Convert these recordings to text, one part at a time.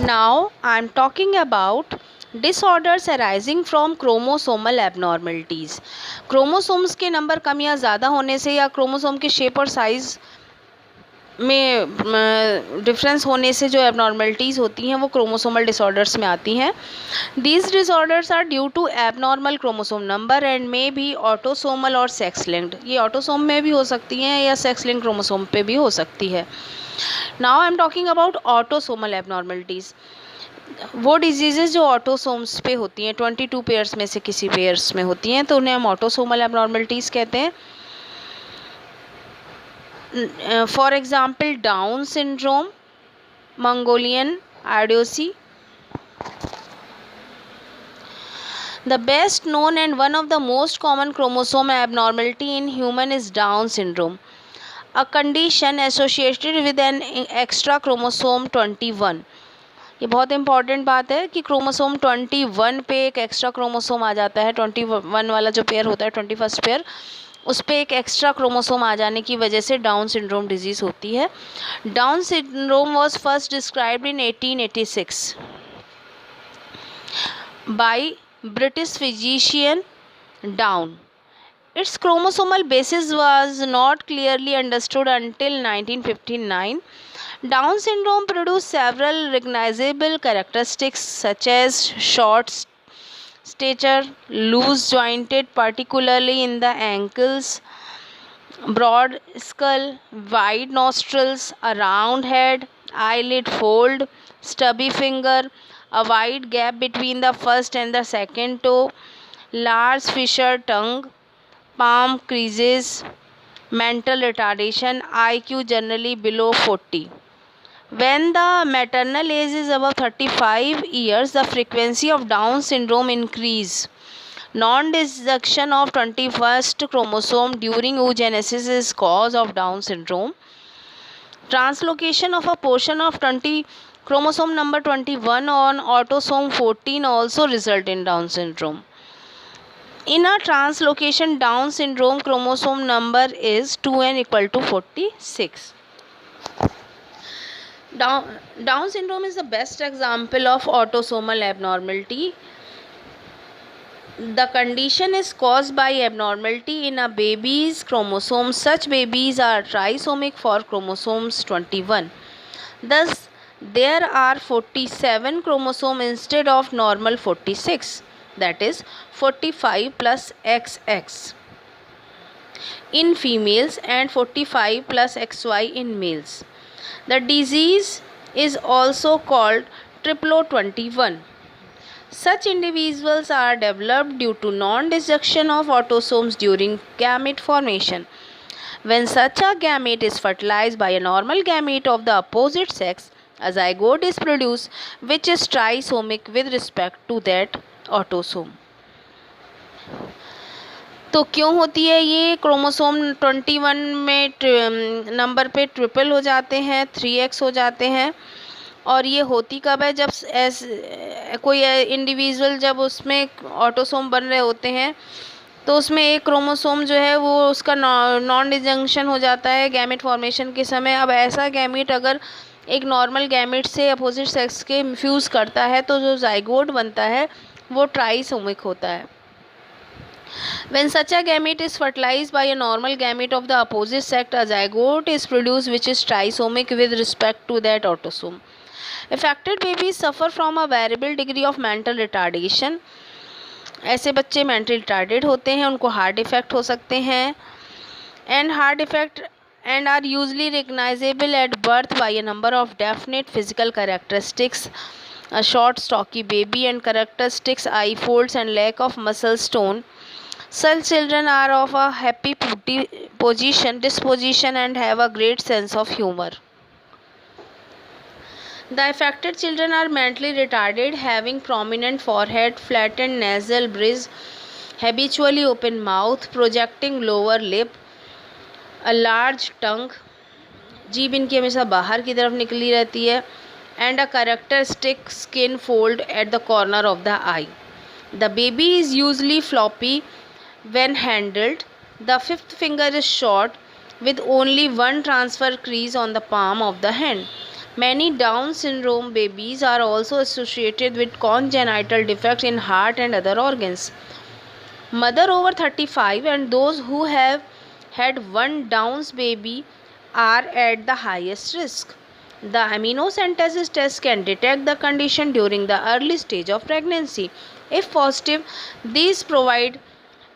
Now I am talking about disorders arising from chromosomal abnormalities. Chromosomes के number कम या ज़्यादा होने से या क्रोमोसोम के शेप और साइज़ में डिफरेंस होने से जो एबनॉर्मलिटीज़ होती हैं वो क्रोमोसोमल डिसऑर्डर्स में आती हैं. These disorders are due to abnormal chromosome number and may be autosomal और सेक्स लिंक्ड. ये ऑटोसोम में भी हो सकती हैं या सेक्स लिंक्ड क्रोमोसोम पे भी हो सकती है. Now I am talking about autosomal abnormalities. वो डिजीज़ेज़ जो ऑटोसोम्स पे होती हैं, 22 पेयर्स में से किसी पेयर्स में होती हैं, तो उन्हें हम ऑटोसोमल एबनॉर्मलिटीज़ कहते हैं. For example Down syndrome, Mongolian idiocy. The best known and one of the most common chromosome abnormality in human is Down syndrome, a condition associated with an extra chromosome 21. ये बहुत important बात है कि chromosome 21 पे एक extra chromosome आ जाता है. 21 वाला जो पेयर होता है, 21st पेयर, उस पर एक एक्स्ट्रा क्रोमोसोम आ जाने की वजह से डाउन सिंड्रोम डिजीज़ होती है. Down syndrome was first described in 1886 by British physician Down. Its chromosomal basis was not clearly understood until 1959. Down syndrome produced several recognizable characteristics such as short stature, loose jointed, particularly in the ankles, broad skull, wide nostrils, a round head, eyelid fold, stubby finger, a wide gap between the first and the second toe, large fissure tongue, palm creases, mental retardation, IQ generally below 40. When the maternal age is above 35 years, the frequency of Down syndrome increase. Non-disjunction of 21st chromosome during oogenesis is cause of Down syndrome. Translocation of a portion of chromosome number 21 on autosome 14 also result in Down syndrome. In a translocation Down syndrome, chromosome number is 2n equal to 46. Down syndrome is the best example of autosomal abnormality. The condition is caused by abnormality in a baby's chromosomes. Such babies are trisomic for chromosomes 21. Thus, there are 47 chromosomes instead of normal 46, that is 45 plus XX in females and 45 plus XY in males. The disease is also called triplo-21. Such individuals are developed due to non-disjunction of autosomes during gamete formation. When such a gamete is fertilized by a normal gamete of the opposite sex, a zygote is produced which is trisomic with respect to that autosome. तो क्यों होती है ये? Chromosome 21 में number पे triple हो जाते हैं, 3x हो जाते हैं. और ये होती कब है? जब कोई इंडिविजुअल जब उसमें ऑटोसोम बन रहे होते हैं तो उसमें एक क्रोमोसोम जो है वो उसका नॉन डिजंक्शन हो जाता है गैमेट फॉर्मेशन के समय. अब ऐसा गैमेट अगर एक नॉर्मल गैमेट से अपोजिट सेक्स के फ्यूज़ करता है तो जो जाइगोट बनता है वो ट्राइसोमिक होता है. When such a gamete is fertilized by a normal gamete of the opposite sex, a zygote is produced which is trisomic with respect to that autosome. Affected babies suffer from a variable degree of mental retardation. ऐसे बच्चे mentally retarded होते हैं, उनको heart defect हो सकते हैं. And heart defect and are usually recognizable at birth by a number of definite physical characteristics: a short stocky baby and characteristics eye folds and lack of muscle tone. Such children are of a happy disposition and have a great sense of humor. The affected children are mentally retarded, having prominent forehead, flattened nasal bridge, habitually open mouth, projecting lower lip, a large tongue, जीभ इनकी हमेशा बाहर की तरफ निकली रहती है, and a characteristic skin fold at the corner of the eye. The baby is usually floppy when handled. The fifth finger is short with only one transfer crease on the palm of the hand. Many Down syndrome babies are also associated with congenital defects in heart and other organs. Mother over 35 and those who have had one Down's baby are at the highest risk. The amniocentesis test can detect the condition during the early stage of pregnancy. If positive, these provide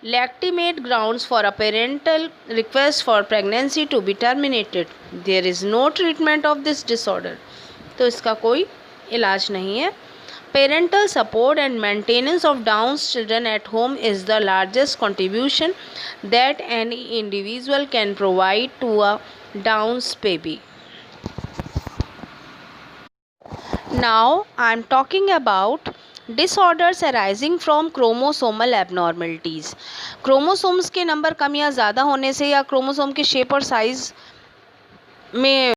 legitimate grounds for a parental request for pregnancy to be terminated. There is no treatment of this disorder. तो इसका कोई इलाज नहीं है. Parental support and maintenance of Down's children at home is the largest contribution that any individual can provide to a Down's baby. Now I am talking about disorders arising from chromosomal abnormalities. Chromosomes के number कम या ज़्यादा होने से या chromosome के shape और size में